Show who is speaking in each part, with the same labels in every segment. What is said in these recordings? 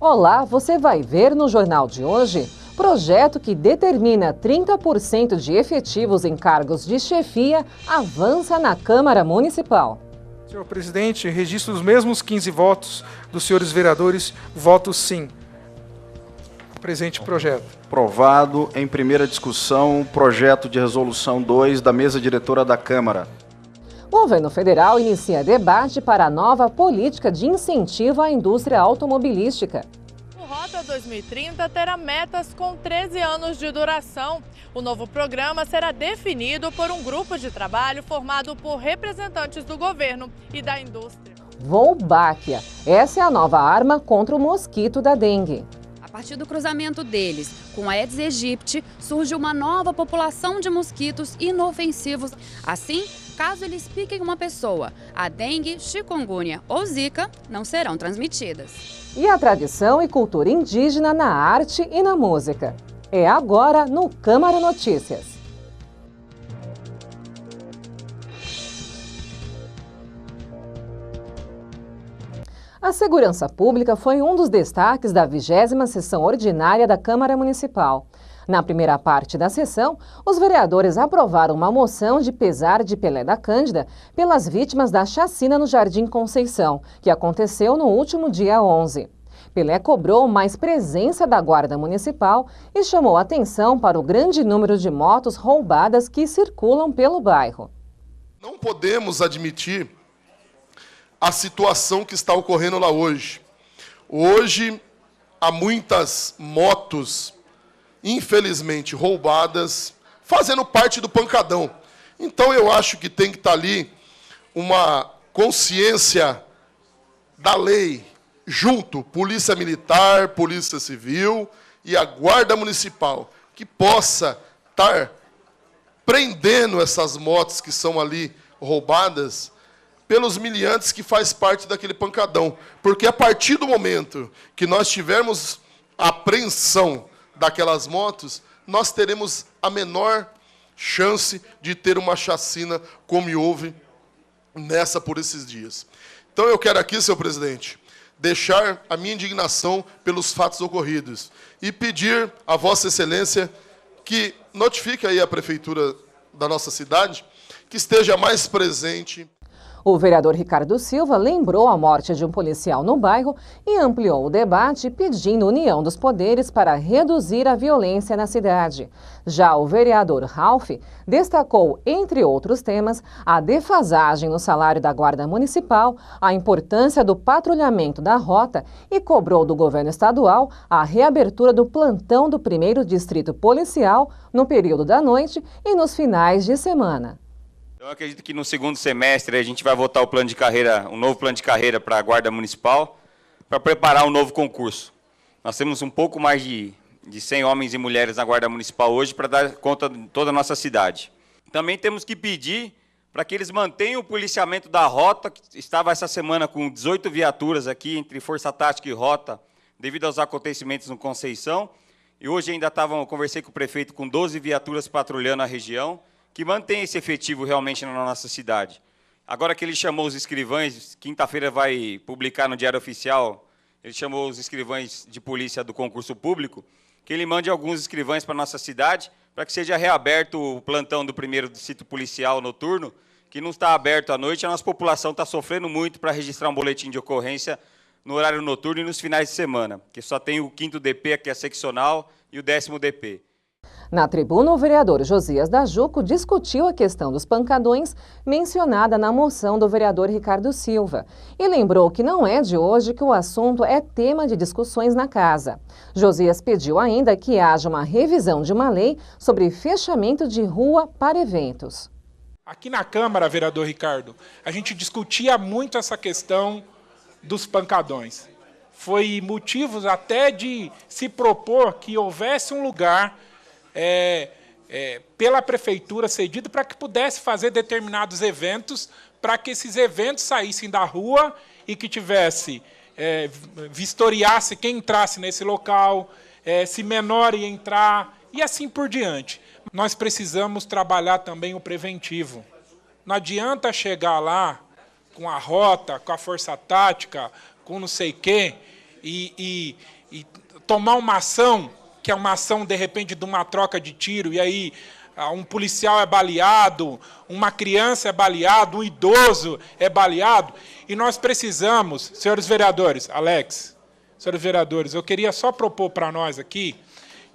Speaker 1: Olá, você vai ver no jornal de hoje projeto que determina 30% de efetivos em cargos de chefia avança na Câmara Municipal.
Speaker 2: Senhor presidente, registro os mesmos 15 votos dos senhores vereadores, voto sim. Presente projeto.
Speaker 3: Aprovado em primeira discussão, projeto de resolução 2 da mesa diretora da Câmara.
Speaker 1: O governo federal inicia debate para a nova política de incentivo à indústria automobilística.
Speaker 4: O Rota 2030 terá metas com 13 anos de duração. O novo programa será definido por um grupo de trabalho formado por representantes do governo e da indústria.
Speaker 1: Wolbachia. Essa é a nova arma contra o mosquito da dengue.
Speaker 5: A partir do cruzamento deles com a Aedes aegypti, surge uma nova população de mosquitos inofensivos. Assim, caso eles piquem uma pessoa, a dengue, chikungunya ou zika não serão transmitidas.
Speaker 1: E a tradição e cultura indígena na arte e na música. É agora no Câmara Notícias. A segurança pública foi um dos destaques da 20ª sessão ordinária da Câmara Municipal. Na primeira parte da sessão, os vereadores aprovaram uma moção de pesar de Pelé da Cândida pelas vítimas da chacina no Jardim Conceição, que aconteceu no último dia 11. Pelé cobrou mais presença da Guarda Municipal e chamou atenção para o grande número de motos roubadas que circulam pelo bairro.
Speaker 6: Não podemos admitir a situação que está ocorrendo lá hoje. Hoje, há muitas motos, infelizmente, roubadas, fazendo parte do pancadão. Então, eu acho que tem que estar ali uma consciência da lei, junto, Polícia Militar, Polícia Civil e a Guarda Municipal, que possa estar prendendo essas motos que são ali roubadas pelos miliantes que faz parte daquele pancadão. Porque a partir do momento que nós tivermos a apreensão daquelas motos, nós teremos a menor chance de ter uma chacina como houve por esses dias. Então eu quero aqui, senhor presidente, deixar a minha indignação pelos fatos ocorridos e pedir a Vossa Excelência que notifique aí a Prefeitura da nossa cidade que esteja mais presente.
Speaker 1: O vereador Ricardo Silva lembrou a morte de um policial no bairro e ampliou o debate pedindo união dos poderes para reduzir a violência na cidade. Já o vereador Ralph destacou, entre outros temas, a defasagem no salário da Guarda Municipal, a importância do patrulhamento da rota e cobrou do governo estadual a reabertura do plantão do 1º Distrito Policial no período da noite e nos finais de semana.
Speaker 7: Eu acredito que no segundo semestre a gente vai votar o plano de carreira, um novo plano de carreira para a Guarda Municipal, para preparar um novo concurso. Nós temos um pouco mais de 100 homens e mulheres na Guarda Municipal hoje para dar conta de toda a nossa cidade. Também temos que pedir para que eles mantenham o policiamento da rota, que estava essa semana com 18 viaturas aqui entre Força Tática e Rota, devido aos acontecimentos no Conceição. E hoje ainda conversei com o prefeito com 12 viaturas patrulhando a região, que mantém esse efetivo realmente na nossa cidade. Agora que ele chamou os escrivães, quinta-feira vai publicar no Diário Oficial, ele chamou os escrivães de polícia do concurso público, que ele mande alguns escrivães para a nossa cidade, para que seja reaberto o plantão do 1º Distrito Policial noturno, que não está aberto à noite, a nossa população está sofrendo muito para registrar um boletim de ocorrência no horário noturno e nos finais de semana, que só tem o 5º DP, que é seccional, e o 10º DP.
Speaker 1: Na tribuna, o vereador Josias da Juco discutiu a questão dos pancadões mencionada na moção do vereador Ricardo Silva e lembrou que não é de hoje que o assunto é tema de discussões na casa. Josias pediu ainda que haja uma revisão de uma lei sobre fechamento de rua para eventos.
Speaker 2: Aqui na Câmara, vereador Ricardo, a gente discutia muito essa questão dos pancadões. Foi motivo até de se propor que houvesse um lugar pela prefeitura cedido para que pudesse fazer determinados eventos, para que esses eventos saíssem da rua e que tivesse, vistoriasse quem entrasse nesse local, se menor ia entrar e assim por diante. Nós precisamos trabalhar também o preventivo. Não adianta chegar lá com a rota, com a força tática, com não sei o quê, e tomar uma ação, que é uma ação, de repente, de uma troca de tiro, e aí um policial é baleado, uma criança é baleada, um idoso é baleado, e nós precisamos, senhores vereadores, Alex, senhores vereadores, eu queria só propor para nós aqui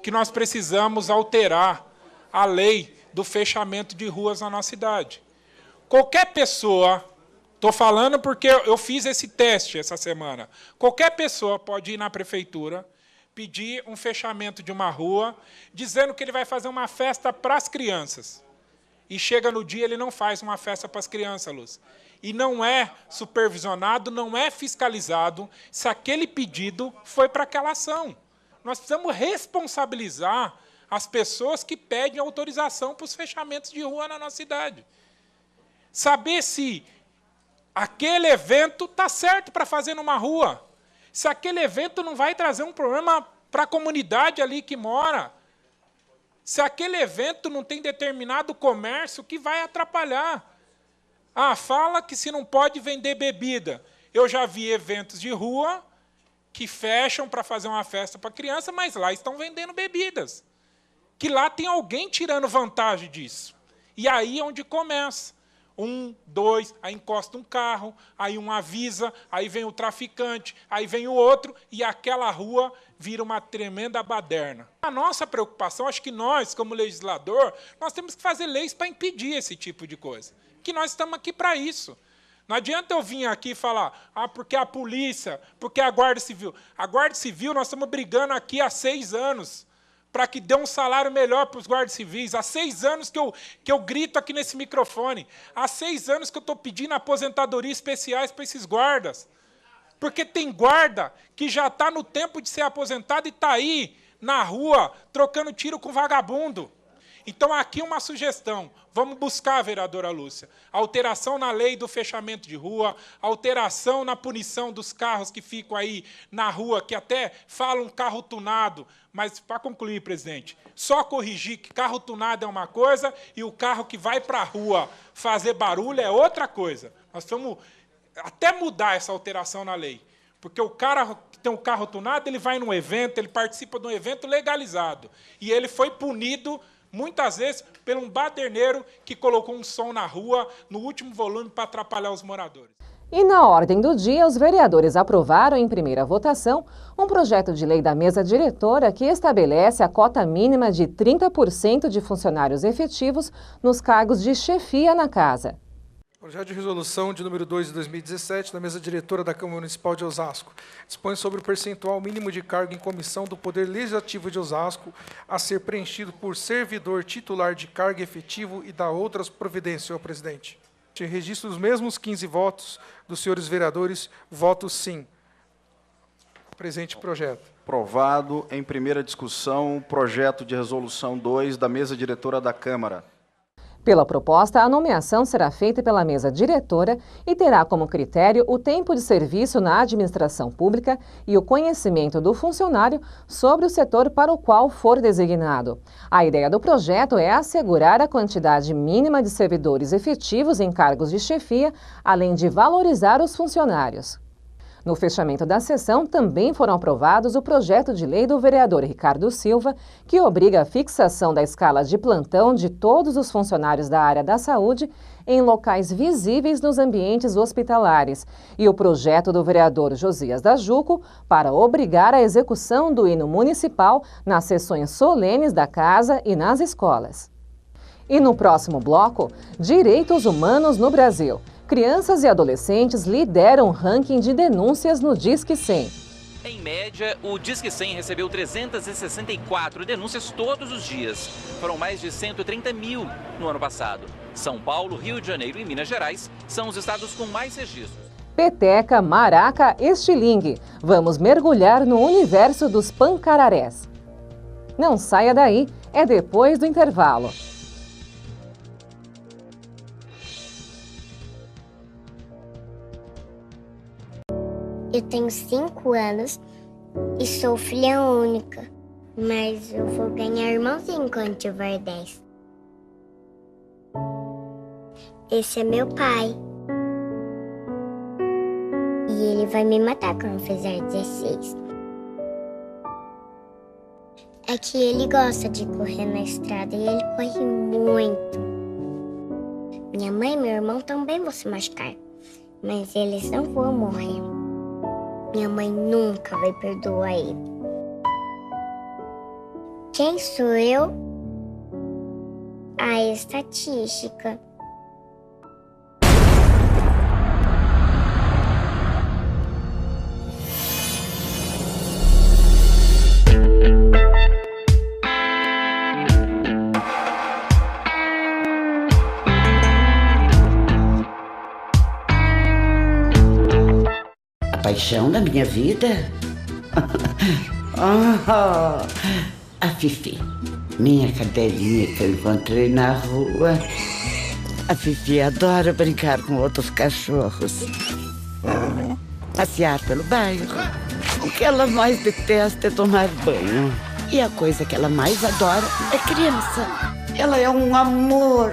Speaker 2: que nós precisamos alterar a lei do fechamento de ruas na nossa cidade. Qualquer pessoa, estou falando porque eu fiz esse teste essa semana, qualquer pessoa pode ir na prefeitura, pedir um fechamento de uma rua, dizendo que ele vai fazer uma festa para as crianças. E chega no dia, ele não faz uma festa para as crianças, Luz. E não é supervisionado, não é fiscalizado se aquele pedido foi para aquela ação. Nós precisamos responsabilizar as pessoas que pedem autorização para os fechamentos de rua na nossa cidade. Saber se aquele evento está certo para fazer numa rua. Se aquele evento não vai trazer um problema para a comunidade ali que mora. Se aquele evento não tem determinado comércio que vai atrapalhar. Ah, fala que se não pode vender bebida. Eu já vi eventos de rua que fecham para fazer uma festa para criança, mas lá estão vendendo bebidas. Que lá tem alguém tirando vantagem disso. E aí é onde começa. 1, 2, aí encosta um carro, aí um avisa, aí vem o traficante, aí vem o outro, e aquela rua vira uma tremenda baderna. A nossa preocupação, acho que nós, como legislador, nós temos que fazer leis para impedir esse tipo de coisa. Que nós estamos aqui para isso. Não adianta eu vir aqui e falar, porque a polícia, porque a Guarda Civil. A Guarda Civil, nós estamos brigando aqui há 6 anos, para que dê um salário melhor para os guardas civis. Há 6 anos que eu grito aqui nesse microfone. Há 6 anos que eu estou pedindo aposentadoria especiais para esses guardas. Porque tem guarda que já está no tempo de ser aposentado e está aí, na rua, trocando tiro com vagabundo. Então, aqui uma sugestão. Vamos buscar, vereadora Lúcia, alteração na lei do fechamento de rua, alteração na punição dos carros que ficam aí na rua, que até falam carro tunado. Mas, para concluir, presidente, só corrigir que carro tunado é uma coisa e o carro que vai para a rua fazer barulho é outra coisa. Nós vamos até mudar essa alteração na lei. Porque o cara que tem um carro tunado, ele vai num evento, ele participa de um evento legalizado. E ele foi punido, muitas vezes, por um baderneiro que colocou um som na rua, no último volume, para atrapalhar os moradores.
Speaker 1: E na ordem do dia, os vereadores aprovaram em primeira votação um projeto de lei da mesa diretora que estabelece a cota mínima de 30% de funcionários efetivos nos cargos de chefia na casa.
Speaker 8: Projeto de resolução de número 2 de 2017, da mesa diretora da Câmara Municipal de Osasco, dispõe sobre o percentual mínimo de cargo em comissão do Poder Legislativo de Osasco a ser preenchido por servidor titular de cargo efetivo e dá outras providências, senhor presidente. Registro os mesmos 15 votos dos senhores vereadores, voto sim. Presente projeto.
Speaker 3: Aprovado em primeira discussão, projeto de resolução 2 da mesa diretora da Câmara.
Speaker 1: Pela proposta, a nomeação será feita pela mesa diretora e terá como critério o tempo de serviço na administração pública e o conhecimento do funcionário sobre o setor para o qual for designado. A ideia do projeto é assegurar a quantidade mínima de servidores efetivos em cargos de chefia, além de valorizar os funcionários. No fechamento da sessão, também foram aprovados o projeto de lei do vereador Ricardo Silva, que obriga a fixação da escala de plantão de todos os funcionários da área da saúde em locais visíveis nos ambientes hospitalares, e o projeto do vereador Josias da Juco para obrigar a execução do hino municipal nas sessões solenes da casa e nas escolas. E no próximo bloco, direitos humanos no Brasil. Crianças e adolescentes lideram o ranking de denúncias no Disque 100.
Speaker 9: Em média, o Disque 100 recebeu 364 denúncias todos os dias. Foram mais de 130 mil no ano passado. São Paulo, Rio de Janeiro e Minas Gerais são os estados com mais registros.
Speaker 1: Peteca, maraca, estilingue. Vamos mergulhar no universo dos pancararés. Não saia daí, é depois do intervalo.
Speaker 10: Eu tenho 5 anos e sou filha única, mas eu vou ganhar irmãozinho quando tiver 10. Esse é meu pai. E ele vai me matar quando fizer 16. É que ele gosta de correr na estrada e ele corre muito. Minha mãe e meu irmão também vão se machucar, mas eles não vão morrer. Minha mãe nunca vai perdoar ele. Quem sou eu? A estatística.
Speaker 11: A paixão da minha vida? A Fifi, minha cadelinha que eu encontrei na rua. A Fifi adora brincar com outros cachorros, passear pelo bairro. O que ela mais detesta é tomar banho. E a coisa que ela mais adora é criança. Ela é um amor.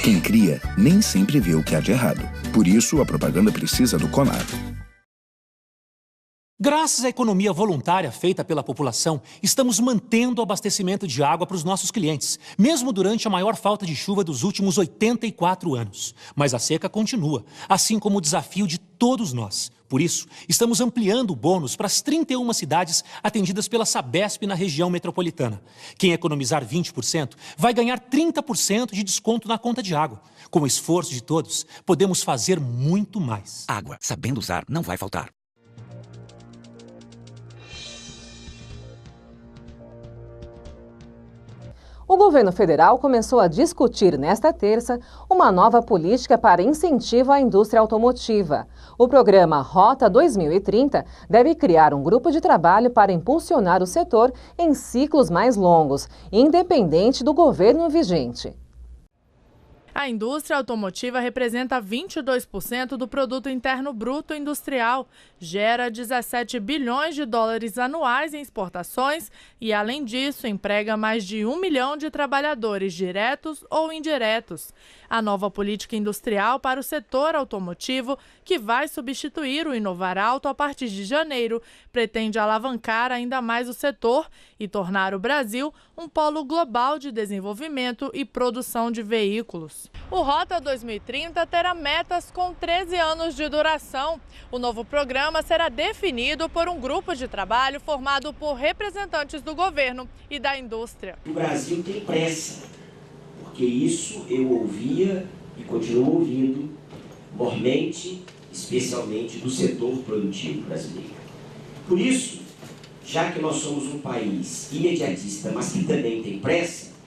Speaker 12: Quem cria nem sempre vê o que há de errado. Por isso, a propaganda precisa do CONAR.
Speaker 13: Graças à economia voluntária feita pela população, estamos mantendo o abastecimento de água para os nossos clientes, mesmo durante a maior falta de chuva dos últimos 84 anos. Mas a seca continua, assim como o desafio de todos nós. Por isso, estamos ampliando o bônus para as 31 cidades atendidas pela Sabesp na região metropolitana. Quem economizar 20% vai ganhar 30% de desconto na conta de água. Com o esforço de todos, podemos fazer muito mais.
Speaker 14: Água, sabendo usar, não vai faltar.
Speaker 1: O governo federal começou a discutir nesta terça uma nova política para incentivo à indústria automotiva. O programa Rota 2030 deve criar um grupo de trabalho para impulsionar o setor em ciclos mais longos, independente do governo vigente.
Speaker 4: A indústria automotiva representa 22% do produto interno bruto industrial, gera 17 bilhões de dólares anuais em exportações e, além disso, emprega mais de 1 milhão de trabalhadores diretos ou indiretos. A nova política industrial para o setor automotivo, que vai substituir o Inovar Auto a partir de janeiro, pretende alavancar ainda mais o setor e tornar o Brasil um polo global de desenvolvimento e produção de veículos. O Rota 2030 terá metas com 13 anos de duração. O novo programa será definido por um grupo de trabalho formado por representantes do governo e da indústria.
Speaker 15: O Brasil tem pressa, porque isso eu ouvia e continuo ouvindo, mormente, especialmente do setor produtivo brasileiro. Por isso, já que nós somos um país imediatista, mas que também tem pressa,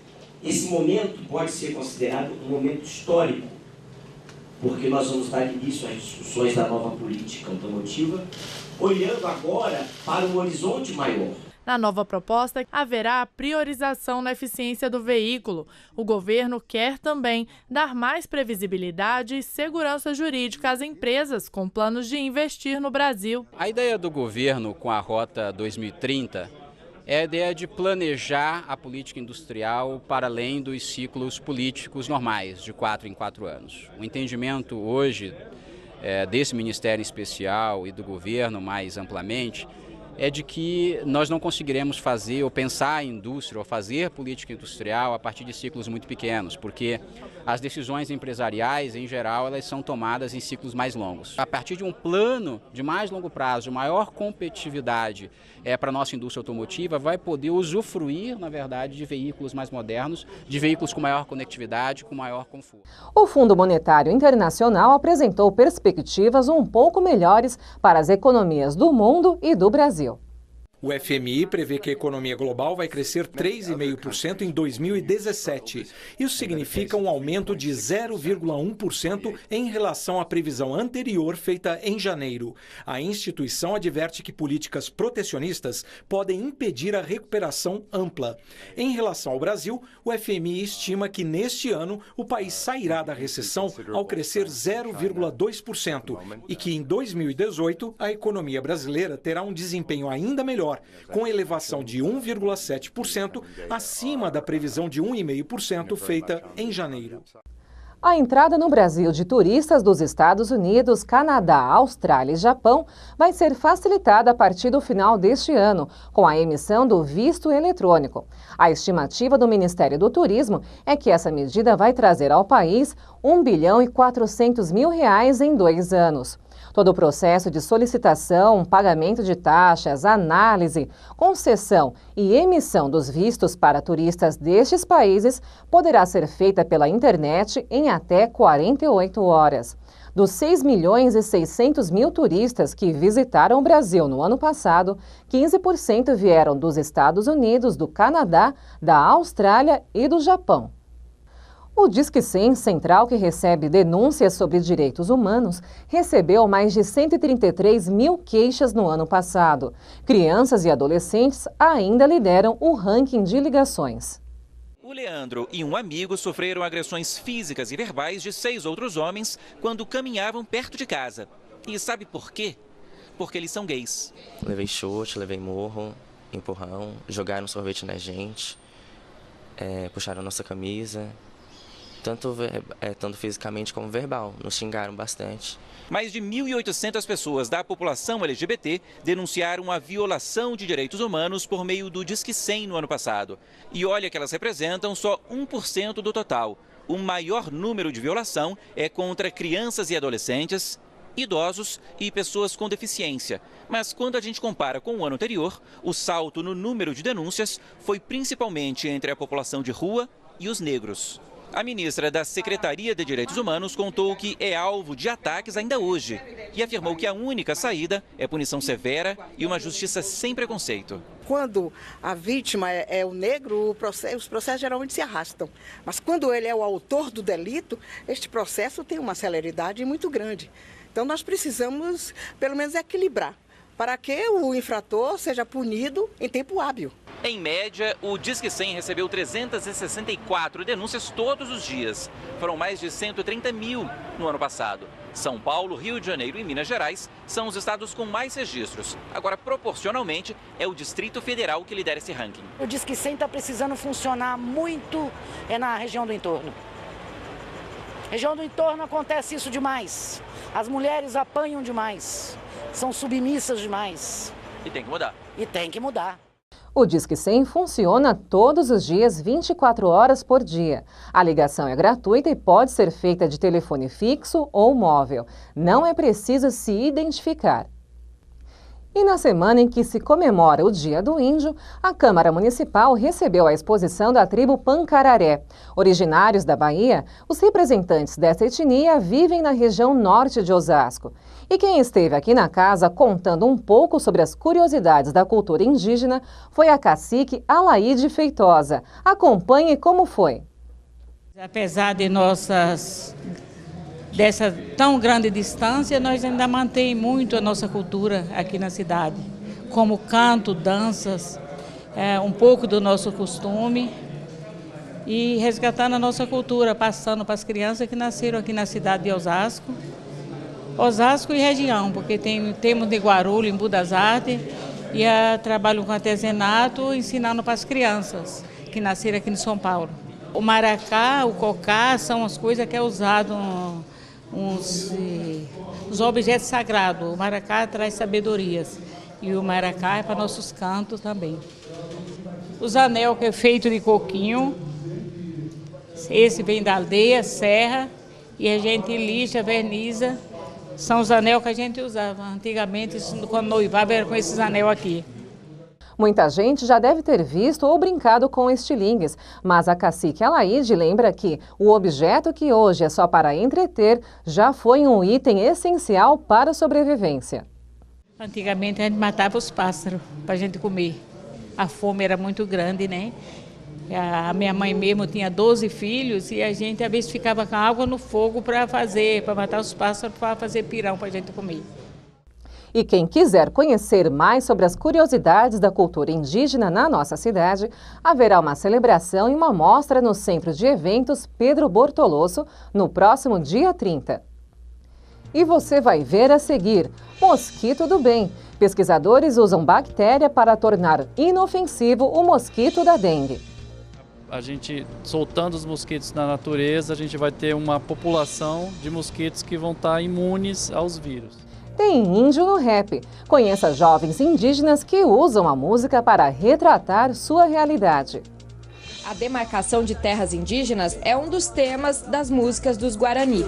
Speaker 15: esse momento pode ser considerado um momento histórico, porque nós vamos dar início às discussões da nova política automotiva, olhando agora para um horizonte maior.
Speaker 4: Na nova proposta, haverá a priorização na eficiência do veículo. O governo quer também dar mais previsibilidade e segurança jurídica às empresas com planos de investir no Brasil.
Speaker 16: A ideia do governo com a Rota 2030 é a ideia de planejar a política industrial para além dos ciclos políticos normais, de 4 em 4 anos. O entendimento hoje desse Ministério Especial e do governo mais amplamente é de que nós não conseguiremos fazer ou pensar a indústria ou fazer política industrial a partir de ciclos muito pequenos, porque as decisões empresariais, em geral, elas são tomadas em ciclos mais longos. A partir de um plano de mais longo prazo, de maior competitividade para a nossa indústria automotiva, vai poder usufruir, na verdade, de veículos mais modernos, de veículos com maior conectividade, com maior conforto.
Speaker 1: O Fundo Monetário Internacional apresentou perspectivas um pouco melhores para as economias do mundo e do Brasil.
Speaker 17: O FMI prevê que a economia global vai crescer 3,5% em 2017. Isso significa um aumento de 0,1% em relação à previsão anterior feita em janeiro. A instituição adverte que políticas protecionistas podem impedir a recuperação ampla. Em relação ao Brasil, o FMI estima que neste ano o país sairá da recessão ao crescer 0,2% e que em 2018 a economia brasileira terá um desempenho ainda melhor, com elevação de 1,7% acima da previsão de 1,5% feita em janeiro.
Speaker 1: A entrada no Brasil de turistas dos Estados Unidos, Canadá, Austrália e Japão vai ser facilitada a partir do final deste ano, com a emissão do visto eletrônico. A estimativa do Ministério do Turismo é que essa medida vai trazer ao país R$ 1,4 bilhão em 2 anos. Todo o processo de solicitação, pagamento de taxas, análise, concessão e emissão dos vistos para turistas destes países poderá ser feita pela internet em até 48 horas. Dos 6.600.000 turistas que visitaram o Brasil no ano passado, 15% vieram dos Estados Unidos, do Canadá, da Austrália e do Japão. O Disque 100 Central, que recebe denúncias sobre direitos humanos, recebeu mais de 133 mil queixas no ano passado. Crianças e adolescentes ainda lideram o ranking de ligações.
Speaker 9: O Leandro e um amigo sofreram agressões físicas e verbais de 6 outros homens quando caminhavam perto de casa. E sabe por quê? Porque eles são gays.
Speaker 18: Levei chute, levei murro, empurrão, jogaram sorvete na gente, puxaram nossa camisa. Tanto fisicamente como verbal, nos xingaram bastante.
Speaker 9: Mais de 1.800 pessoas da população LGBT denunciaram a violação de direitos humanos por meio do Disque 100 no ano passado. E olha que elas representam só 1% do total. O maior número de violação é contra crianças e adolescentes, idosos e pessoas com deficiência. Mas quando a gente compara com o ano anterior, o salto no número de denúncias foi principalmente entre a população de rua e os negros. A ministra da Secretaria de Direitos Humanos contou que é alvo de ataques ainda hoje e afirmou que a única saída é punição severa e uma justiça sem preconceito.
Speaker 19: Quando a vítima é o negro, os processos geralmente se arrastam. Mas quando ele é o autor do delito, este processo tem uma celeridade muito grande. Então nós precisamos, pelo menos, equilibrar para que o infrator seja punido em tempo hábil.
Speaker 9: Em média, o Disque 100 recebeu 364 denúncias todos os dias. Foram mais de 130 mil no ano passado. São Paulo, Rio de Janeiro e Minas Gerais são os estados com mais registros. Agora, proporcionalmente, é o Distrito Federal que lidera esse ranking.
Speaker 20: O Disque 100 está precisando funcionar muito na região do entorno. Região do entorno acontece isso demais. As mulheres apanham demais, são submissas demais.
Speaker 9: E tem que mudar.
Speaker 20: E tem que mudar.
Speaker 1: O Disque 100 funciona todos os dias, 24 horas por dia. A ligação é gratuita e pode ser feita de telefone fixo ou móvel. Não é preciso se identificar. E na semana em que se comemora o Dia do Índio, a Câmara Municipal recebeu a exposição da tribo Pancararé. Originários da Bahia, os representantes dessa etnia vivem na região norte de Osasco. E quem esteve aqui na casa contando um pouco sobre as curiosidades da cultura indígena foi a cacique Alaide Feitosa. Acompanhe como foi.
Speaker 21: Apesar de dessa tão grande distância, nós ainda mantemos muito a nossa cultura aqui na cidade, como canto, danças, um pouco do nosso costume e resgatando a nossa cultura, passando para as crianças que nasceram aqui na cidade de Osasco e região, porque temos de Guarulhos, Embu das Artes, e trabalho com artesanato, ensinando para as crianças que nasceram aqui em São Paulo. O maracá, o cocá são as coisas que é usado os objetos sagrados. O maracá traz sabedorias e o maracá é para nossos cantos também. Os anel que é feito de coquinho, esse vem da aldeia, serra, e a gente lixa, verniza. São os anel que a gente usava antigamente, quando noivava era com esses anel aqui.
Speaker 1: Muita gente já deve ter visto ou brincado com estilingues, mas a cacique Alaide lembra que o objeto que hoje é só para entreter já foi um item essencial para a sobrevivência.
Speaker 21: Antigamente a gente matava os pássaros para a gente comer. A fome era muito grande, né? A minha mãe mesmo tinha 12 filhos e a gente às vezes ficava com água no fogo para matar os pássaros, para fazer pirão para a gente comer.
Speaker 1: E quem quiser conhecer mais sobre as curiosidades da cultura indígena na nossa cidade, haverá uma celebração e uma mostra no Centro de Eventos Pedro Bortoloso no próximo dia 30. E você vai ver a seguir: mosquito do bem. Pesquisadores usam bactéria para tornar inofensivo o mosquito da dengue.
Speaker 5: a gente soltando os mosquitos na natureza, a gente vai ter uma população de mosquitos que vão estar imunes aos vírus.
Speaker 1: Tem índio no rap. Conheça jovens indígenas que usam a música para retratar sua realidade.
Speaker 22: A demarcação de terras indígenas é um dos temas das músicas dos Guarani.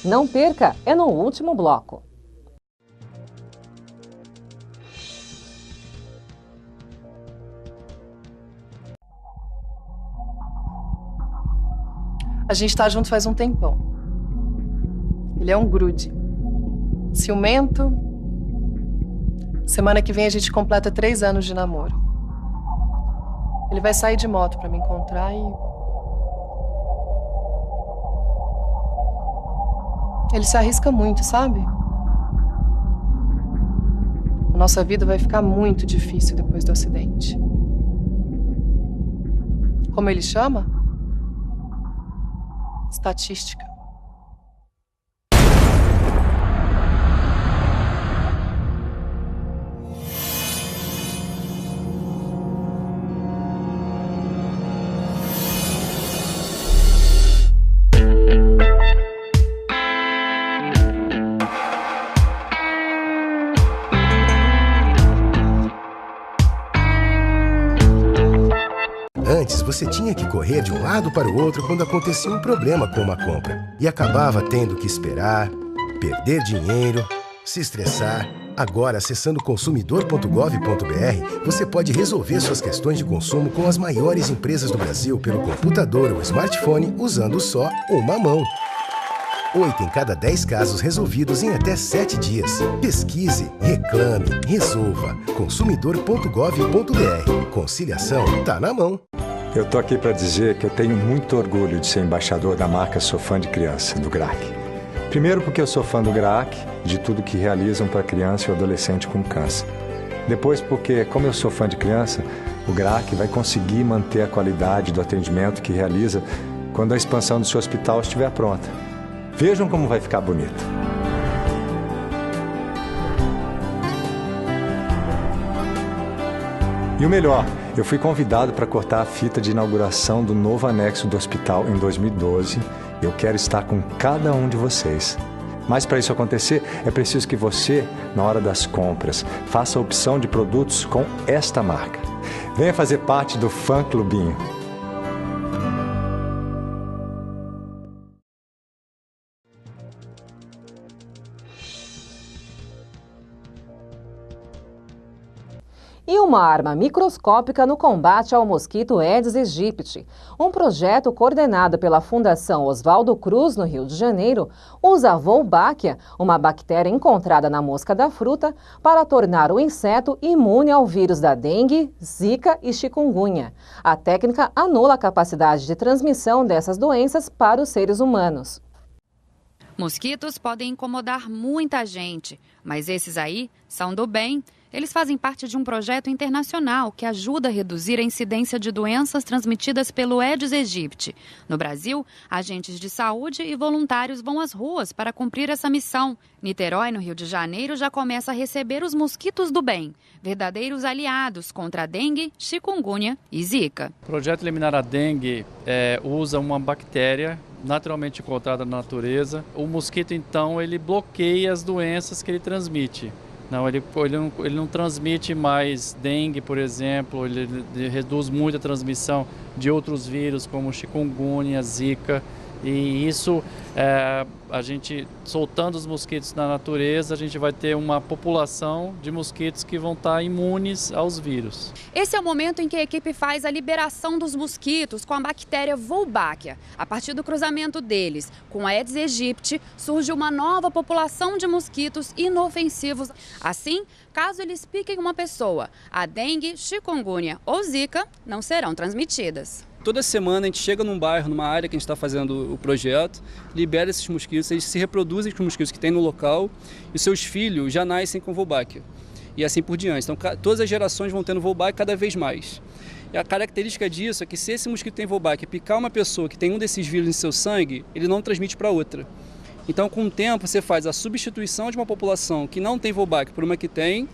Speaker 1: Não perca, é no último bloco.
Speaker 23: A gente tá junto faz um tempão. Ele é um grude. Ciumento. Semana que vem a gente completa 3 anos de namoro. Ele vai sair de moto pra me encontrar e... ele se arrisca muito, sabe? A nossa vida vai ficar muito difícil depois do acidente. Como ele chama? Estatística.
Speaker 24: Antes, você tinha que correr de um lado para o outro quando acontecia um problema com uma compra. E acabava tendo que esperar, perder dinheiro, se estressar. Agora, acessando consumidor.gov.br, você pode resolver suas questões de consumo com as maiores empresas do Brasil pelo computador ou smartphone usando só uma mão. 8 em cada 10 casos resolvidos em até 7 dias. Pesquise, reclame, resolva. Consumidor.gov.br. Conciliação tá na mão.
Speaker 25: Eu tô aqui para dizer que eu tenho muito orgulho de ser embaixador da marca Sou Fã de Criança, do GRAAC. Primeiro porque eu sou fã do GRAAC, de tudo que realizam para criança e adolescente com câncer. Depois porque, como eu sou fã de criança, o GRAAC vai conseguir manter a qualidade do atendimento que realiza quando a expansão do seu hospital estiver pronta. Vejam como vai ficar bonito. E o melhor, eu fui convidado para cortar a fita de inauguração do novo anexo do hospital em 2012. Eu quero estar com cada um de vocês. Mas para isso acontecer, é preciso que você, na hora das compras, faça a opção de produtos com esta marca. Venha fazer parte do Fã Clubinho.
Speaker 1: E uma arma microscópica no combate ao mosquito Aedes aegypti. Um projeto coordenado pela Fundação Oswaldo Cruz, no Rio de Janeiro, usa a Wolbachia, uma bactéria encontrada na mosca da fruta, para tornar o inseto imune ao vírus da dengue, zika e chikungunya. A técnica anula a capacidade de transmissão dessas doenças para os seres humanos.
Speaker 26: Mosquitos podem incomodar muita gente, mas esses aí são do bem. Eles fazem parte de um projeto internacional que ajuda a reduzir a incidência de doenças transmitidas pelo Aedes aegypti. No Brasil, agentes de saúde e voluntários vão às ruas para cumprir essa missão. Niterói, no Rio de Janeiro, já começa a receber os mosquitos do bem, verdadeiros aliados contra a dengue, chikungunya e zika.
Speaker 5: O projeto Eliminar a Dengue usa uma bactéria naturalmente encontrada na natureza. O mosquito, então, ele bloqueia as doenças que ele transmite. Não, ele não transmite mais dengue, por exemplo, ele reduz muito a transmissão de outros vírus como chikungunya, zika. E isso, a gente soltando os mosquitos na natureza, a gente vai ter uma população de mosquitos que vão estar imunes aos vírus.
Speaker 22: Esse é o momento em que a equipe faz a liberação dos mosquitos com a bactéria Wolbachia. A partir do cruzamento deles com a Aedes aegypti, surge uma nova população de mosquitos inofensivos. Assim, caso eles piquem uma pessoa, a dengue, chikungunya ou zika não serão transmitidas.
Speaker 27: Toda semana a gente chega num bairro, numa área que a gente está fazendo o projeto, libera esses mosquitos, eles se reproduzem com os mosquitos que tem no local e seus filhos já nascem com Wolbachia. E assim por diante. Então todas as gerações vão tendo Wolbachia cada vez mais. E a característica disso é que se esse mosquito tem Wolbachia picar uma pessoa que tem um desses vírus em seu sangue, ele não transmite para outra. Então com o tempo você faz a substituição de uma população que não tem Wolbachia por uma que tem,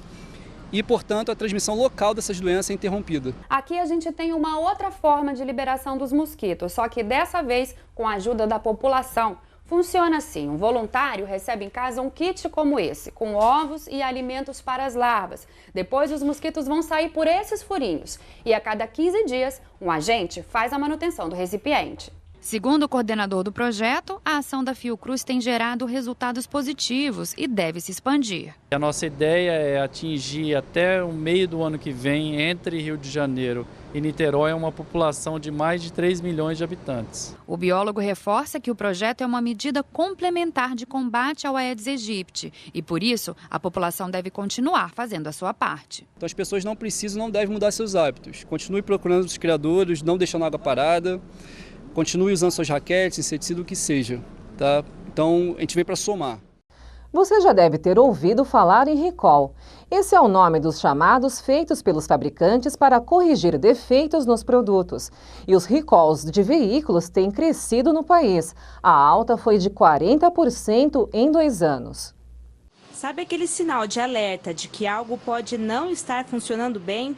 Speaker 27: e, portanto, a transmissão local dessas doenças é interrompida.
Speaker 22: Aqui a gente tem uma outra forma de liberação dos mosquitos, só que dessa vez com a ajuda da população. Funciona assim, um voluntário recebe em casa um kit como esse, com ovos e alimentos para as larvas. Depois os mosquitos vão sair por esses furinhos e a cada 15 dias um agente faz a manutenção do recipiente.
Speaker 26: Segundo o coordenador do projeto, a ação da Fiocruz tem gerado resultados positivos e deve se expandir.
Speaker 5: A nossa ideia é atingir até o meio do ano que vem, entre Rio de Janeiro e Niterói, uma população de mais de 3 milhões de habitantes.
Speaker 26: O biólogo reforça que o projeto é uma medida complementar de combate ao Aedes aegypti e, por isso, a população deve continuar fazendo a sua parte.
Speaker 27: Então as pessoas não devem mudar seus hábitos. Continue procurando os criadores, não deixando a água parada. Continue usando suas raquetes, inseticida, o que seja, tá? Então, a gente vem para somar.
Speaker 1: Você já deve ter ouvido falar em recall. Esse é o nome dos chamados feitos pelos fabricantes para corrigir defeitos nos produtos. E os recalls de veículos têm crescido no país. A alta foi de 40% em 2 anos.
Speaker 2: Sabe aquele sinal de alerta de que algo pode não estar funcionando bem?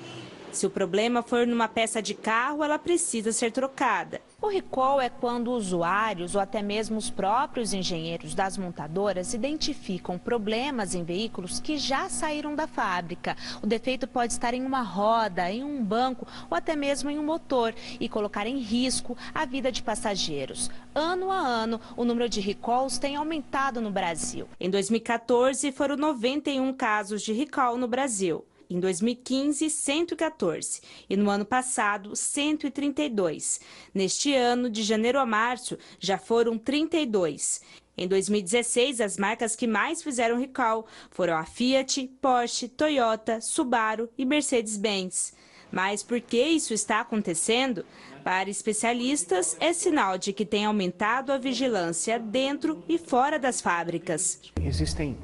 Speaker 2: Se o problema for numa peça de carro, ela precisa ser trocada. O recall é quando usuários ou até mesmo os próprios engenheiros das montadoras identificam problemas em veículos que já saíram da fábrica. O defeito pode estar em uma roda, em um banco ou até mesmo em um motor e colocar em risco a vida de passageiros. Ano a ano, o número de recalls tem aumentado no Brasil. Em 2014, foram 91 casos de recall no Brasil. Em 2015, 114 e no ano passado, 132. Neste ano, de janeiro a março, já foram 32. Em 2016, as marcas que mais fizeram recall foram a Fiat, Porsche, Toyota, Subaru e Mercedes-Benz. Mas por que isso está acontecendo? Para especialistas, é sinal de que tem aumentado a vigilância dentro e fora das fábricas.
Speaker 3: Existem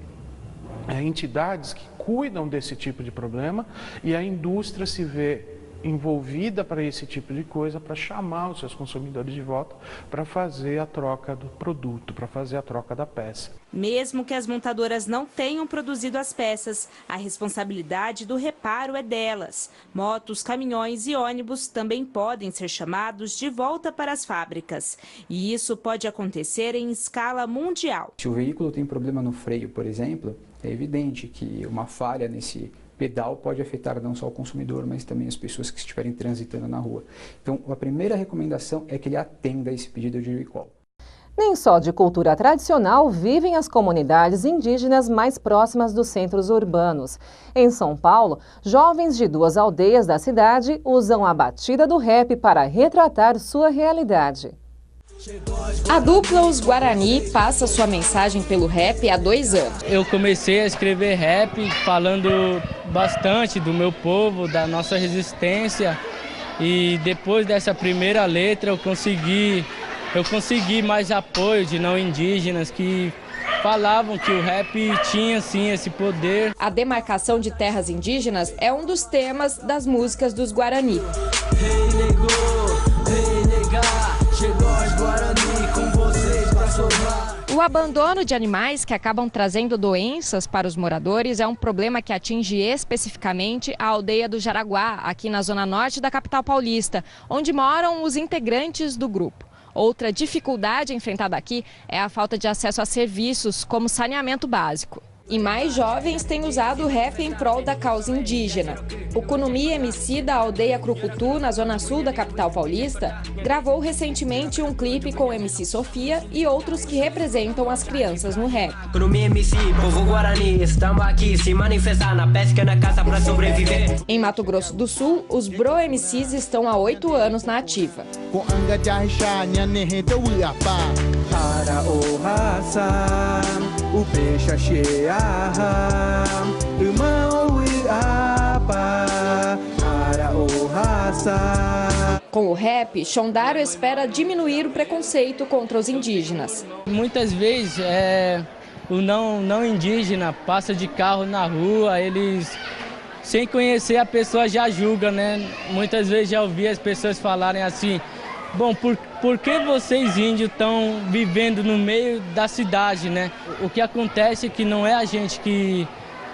Speaker 3: entidades que cuidam desse tipo de problema e a indústria se vê envolvida para esse tipo de coisa, para chamar os seus consumidores de volta para fazer a troca do produto, para fazer a troca da peça.
Speaker 2: Mesmo que as montadoras não tenham produzido as peças, a responsabilidade do reparo é delas. Motos, caminhões e ônibus também podem ser chamados de volta para as fábricas. E isso pode acontecer em escala mundial.
Speaker 6: Se o veículo tem problema no freio, por exemplo, é evidente que uma falha nesse pedal pode afetar não só o consumidor, mas também as pessoas que estiverem transitando na rua. Então, a primeira recomendação é que ele atenda esse pedido de recall.
Speaker 1: Nem só de cultura tradicional vivem as comunidades indígenas mais próximas dos centros urbanos. Em São Paulo, jovens de 2 aldeias da cidade usam a batida do rap para retratar sua realidade.
Speaker 7: A dupla Os Guarani passa sua mensagem pelo rap há 2 anos.
Speaker 8: Eu comecei a escrever rap falando bastante do meu povo, da nossa resistência, e depois dessa primeira letra eu consegui mais apoio de não indígenas que falavam que o rap tinha sim esse poder.
Speaker 7: A demarcação de terras indígenas é um dos temas das músicas dos Guarani. O abandono de animais que acabam trazendo doenças para os moradores é um problema que atinge especificamente a aldeia do Jaraguá, aqui na zona norte da capital paulista, onde moram os integrantes do grupo. Outra dificuldade enfrentada aqui é a falta de acesso a serviços como saneamento básico. E mais jovens têm usado o rap em prol da causa indígena. O Kunumi MC da aldeia Crucutu, na zona sul da capital paulista, gravou recentemente um clipe com MC Sofia e outros que representam as crianças no rap.
Speaker 10: Kunumi MC, povo Guarani, estamos aqui se manifestar na pesca na caça para sobreviver.
Speaker 7: Em Mato Grosso do Sul, os Bro MCs estão há 8 anos na ativa.
Speaker 10: Para o raça, o peixe cheia.
Speaker 7: Com o rap, Shondaro espera diminuir o preconceito contra os indígenas.
Speaker 8: Muitas vezes o não indígena passa de carro na rua, eles sem conhecer a pessoa já julga, né? Muitas vezes já ouvi as pessoas falarem assim: bom, por que vocês índios estão vivendo no meio da cidade, né? O que acontece é que não é a gente que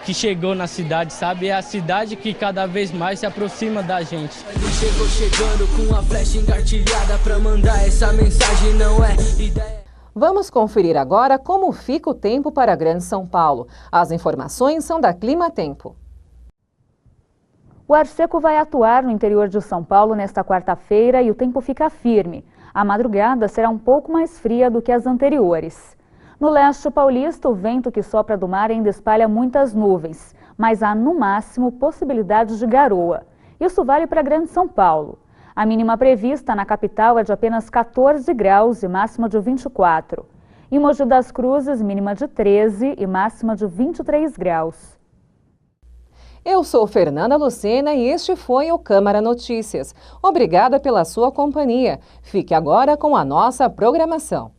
Speaker 8: que chegou na cidade, sabe? É a cidade que cada vez mais se aproxima da gente.
Speaker 10: Ele chegou chegando com a flecha engatilhada pra mandar essa mensagem, não é ideia.
Speaker 1: Vamos conferir agora como fica o tempo para a Grande São Paulo. As informações são da Clima Tempo.
Speaker 4: O ar seco vai atuar no interior de São Paulo nesta quarta-feira e o tempo fica firme. A madrugada será um pouco mais fria do que as anteriores. No leste paulista, o vento que sopra do mar ainda espalha muitas nuvens, mas há no máximo possibilidade de garoa. Isso vale para a Grande São Paulo. A mínima prevista na capital é de apenas 14 graus e máxima de 24. Em Mogi das Cruzes, mínima de 13 e máxima de 23 graus.
Speaker 1: Eu sou Fernanda Lucena e este foi o Câmara Notícias. Obrigada pela sua companhia. Fique agora com a nossa programação.